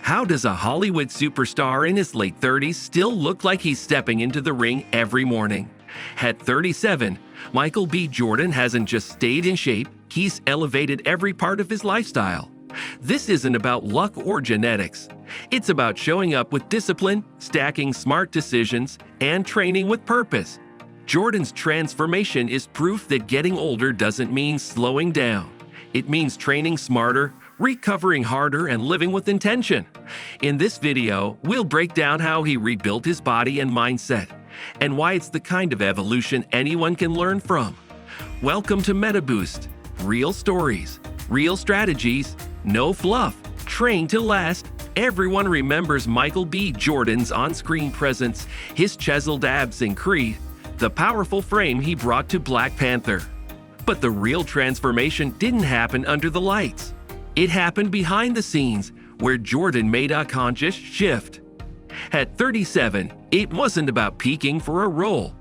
How does a Hollywood superstar in his late 30s still look like he's stepping into the ring every morning? At 37, Michael B. Jordan hasn't just stayed in shape, he's elevated every part of his lifestyle. This isn't about luck or genetics. It's about showing up with discipline, stacking smart decisions, and training with purpose. Jordan's transformation is proof that getting older doesn't mean slowing down. It means training smarter, recovering harder, and living with intention. In this video, we'll break down how he rebuilt his body and mindset, and why it's the kind of evolution anyone can learn from. Welcome to MetaBoost. Real stories, real strategies, no fluff. Train to last. Everyone remembers Michael B. Jordan's on-screen presence, his chiseled abs and Creed, the powerful frame he brought to Black Panther. But the real transformation didn't happen under the lights. It happened behind the scenes, where Jordan made a conscious shift. At 37, it wasn't about peaking for a role.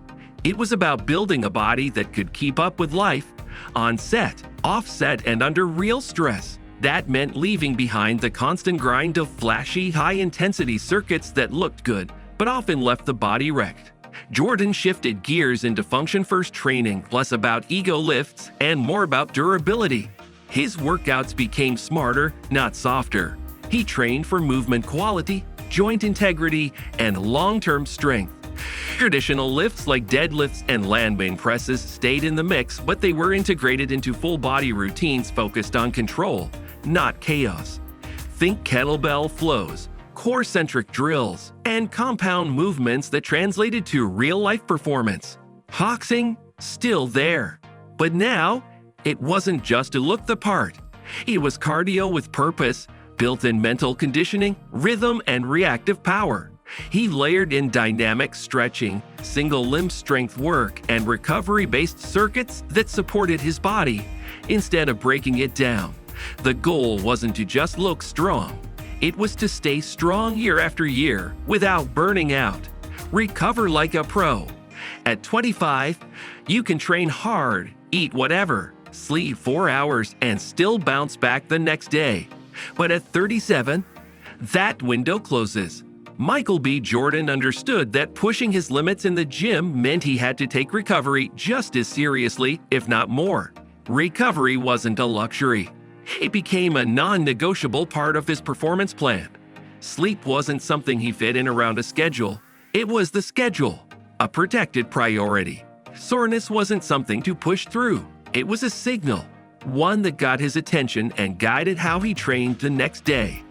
It was about building a body that could keep up with life, on set, off set, and under real stress. That meant leaving behind the constant grind of flashy, high-intensity circuits that looked good, but often left the body wrecked. Jordan shifted gears into function-first training, less about ego lifts and more about durability. His workouts became smarter, not softer. He trained for movement quality, joint integrity, and long-term strength. Traditional lifts like deadlifts and landing presses stayed in the mix, but they were integrated into full-body routines focused on control, not chaos. Think kettlebell flows, core-centric drills, and compound movements that translated to real-life performance. Boxing? Still there. But now, it wasn't just to look the part. It was cardio with purpose, built-in mental conditioning, rhythm, and reactive power. He layered in dynamic stretching, single-limb strength work, and recovery-based circuits that supported his body, instead of breaking it down. The goal wasn't to just look strong. It was to stay strong year after year without burning out. Recover like a pro. At 25, you can train hard, eat whatever, sleep 4 hours, and still bounce back the next day. But at 37, that window closes. Michael B. Jordan understood that pushing his limits in the gym meant he had to take recovery just as seriously, if not more. Recovery wasn't a luxury. It became a non-negotiable part of his performance plan. Sleep wasn't something he fit in around a schedule. It was the schedule, a protected priority. Soreness wasn't something to push through. It was a signal, one that got his attention and guided how he trained the next day.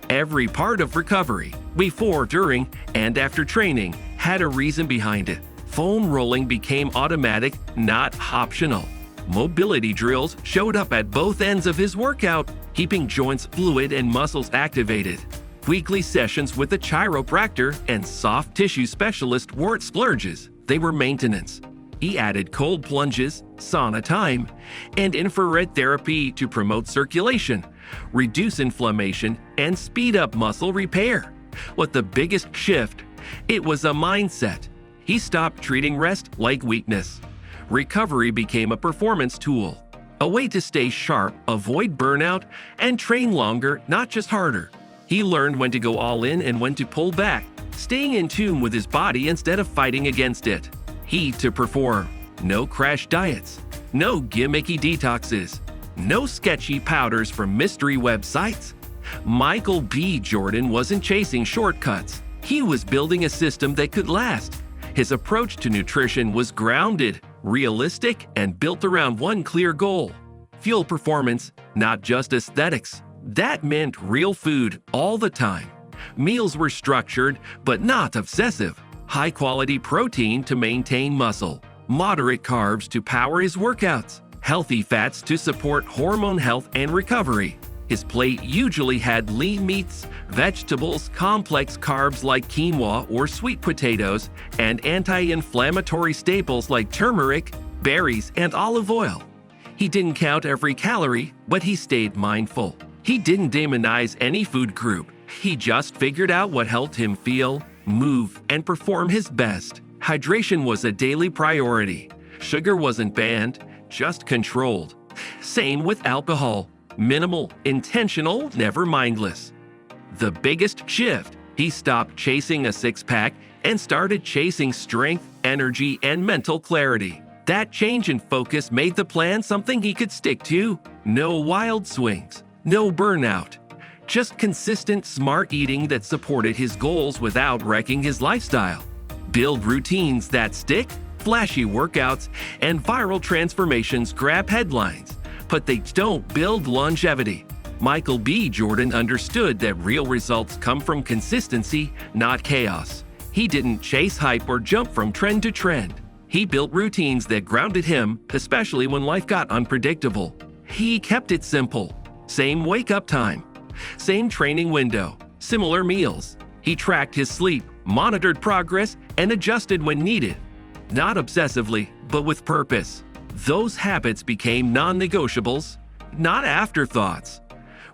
Every part of recovery, before, during, and after training, had a reason behind it. Foam rolling became automatic, not optional. Mobility drills showed up at both ends of his workout, keeping joints fluid and muscles activated. Weekly sessions with a chiropractor and soft tissue specialist weren't splurges, they were maintenance. He added cold plunges, sauna time, and infrared therapy to promote circulation, reduce inflammation, and speed up muscle repair. What the biggest shift? It was a mindset. He stopped treating rest like weakness. Recovery became a performance tool, a way to stay sharp, avoid burnout, and train longer, not just harder. He learned when to go all in and when to pull back, staying in tune with his body instead of fighting against it. He to perform. No crash diets, no gimmicky detoxes, no sketchy powders from mystery websites. Michael B. Jordan wasn't chasing shortcuts. He was building a system that could last. His approach to nutrition was grounded, realistic, and built around one clear goal: fuel performance, not just aesthetics. That meant real food all the time. Meals were structured, but not obsessive. High-quality protein to maintain muscle, moderate carbs to power his workouts, healthy fats to support hormone health and recovery. His plate usually had lean meats, vegetables, complex carbs like quinoa or sweet potatoes, and anti-inflammatory staples like turmeric, berries, and olive oil. He didn't count every calorie, but he stayed mindful. He didn't demonize any food group. He just figured out what helped him feel, move, and perform his best. Hydration was a daily priority. Sugar wasn't banned, just controlled. Same with alcohol. Minimal, intentional, never mindless. The biggest shift, he stopped chasing a six-pack and started chasing strength, energy, and mental clarity. That change in focus made the plan something he could stick to. No wild swings, no burnout. Just consistent, smart eating that supported his goals without wrecking his lifestyle. Build routines that stick. Flashy workouts and viral transformations grab headlines, but they don't build longevity. Michael B. Jordan understood that real results come from consistency, not chaos. He didn't chase hype or jump from trend to trend. He built routines that grounded him, especially when life got unpredictable. He kept it simple. Same wake-up time, same training window, similar meals. He tracked his sleep, monitored progress, and adjusted when needed. Not obsessively, but with purpose. Those habits became non-negotiables, not afterthoughts.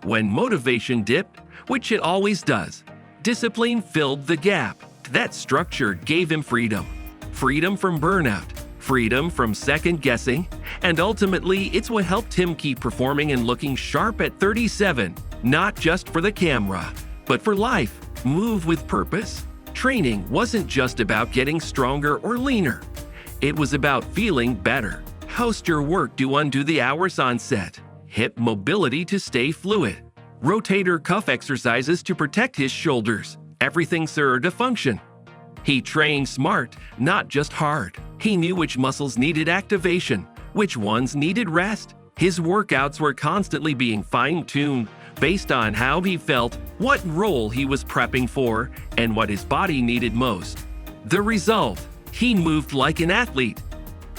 When motivation dipped, which it always does, discipline filled the gap. That structure gave him freedom. Freedom from burnout, freedom from second guessing, and ultimately it's what helped him keep performing and looking sharp at 37, not just for the camera, but for life. Move with purpose. Training wasn't just about getting stronger or leaner. It was about feeling better. Host your work to undo the hours on set. Hip mobility to stay fluid. Rotator cuff exercises to protect his shoulders. Everything served a function. He trained smart, not just hard. He knew which muscles needed activation, which ones needed rest. His workouts were constantly being fine-tuned based on how he felt, what role he was prepping for, and what his body needed most. The result, he moved like an athlete,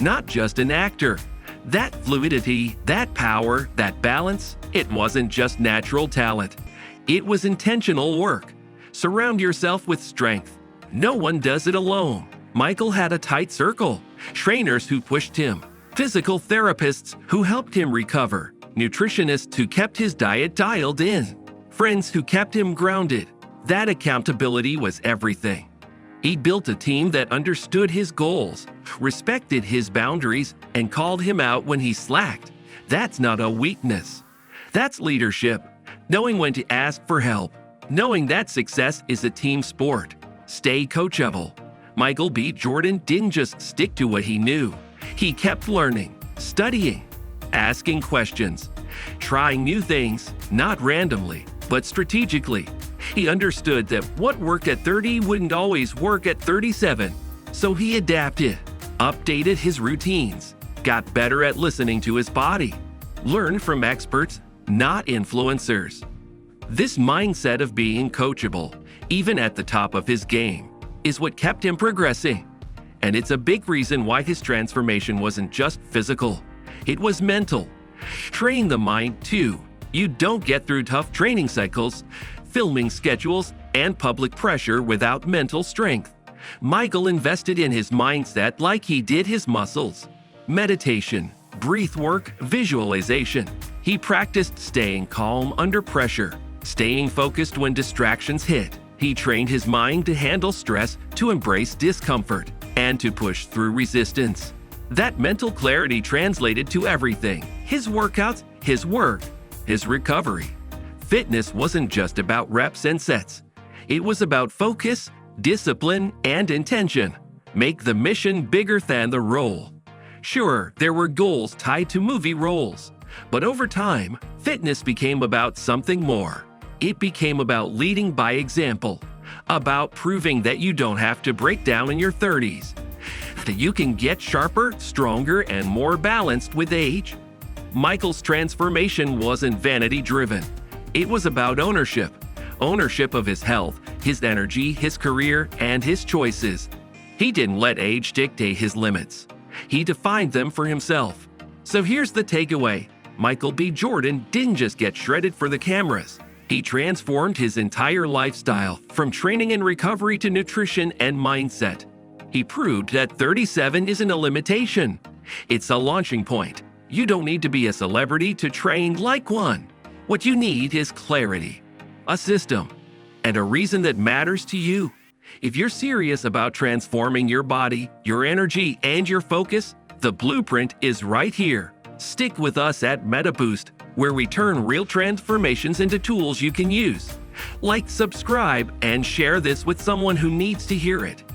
not just an actor. That fluidity, that power, that balance, it wasn't just natural talent. It was intentional work. Surround yourself with strength. No one does it alone. Michael had a tight circle. Trainers who pushed him. Physical therapists who helped him recover. Nutritionists who kept his diet dialed in. Friends who kept him grounded. That accountability was everything. He built a team that understood his goals, respected his boundaries, and called him out when he slacked. That's not a weakness. That's leadership. Knowing when to ask for help. Knowing that success is a team sport. Stay coachable. Michael B. Jordan didn't just stick to what he knew. He kept learning, studying, asking questions, trying new things, not randomly, but strategically. He understood that what worked at 30 wouldn't always work at 37. So he adapted, updated his routines, got better at listening to his body, learned from experts, not influencers. This mindset of being coachable, even at the top of his game, is what kept him progressing. And it's a big reason why his transformation wasn't just physical. It was mental. Train the mind too. You don't get through tough training cycles, filming schedules, and public pressure without mental strength. Michael invested in his mindset like he did his muscles. Meditation, breath work, visualization. He practiced staying calm under pressure, staying focused when distractions hit. He trained his mind to handle stress, to embrace discomfort, and to push through resistance. That mental clarity translated to everything: his workouts, his work, his recovery. Fitness wasn't just about reps and sets. It was about focus, discipline, and intention. Make the mission bigger than the role. Sure, there were goals tied to movie roles, but over time, fitness became about something more. It became about leading by example, about proving that you don't have to break down in your 30s, that you can get sharper, stronger, and more balanced with age. Michael's transformation wasn't vanity-driven. It was about ownership. Ownership of his health, his energy, his career, and his choices. He didn't let age dictate his limits. He defined them for himself. So here's the takeaway. Michael B. Jordan didn't just get shredded for the cameras. He transformed his entire lifestyle, from training and recovery to nutrition and mindset. He proved that 37 isn't a limitation. It's a launching point. You don't need to be a celebrity to train like one. What you need is clarity, a system, and a reason that matters to you. If you're serious about transforming your body, your energy, and your focus, the blueprint is right here. Stick with us at MetaBoost, where we turn real transformations into tools you can use. Like, subscribe, and share this with someone who needs to hear it.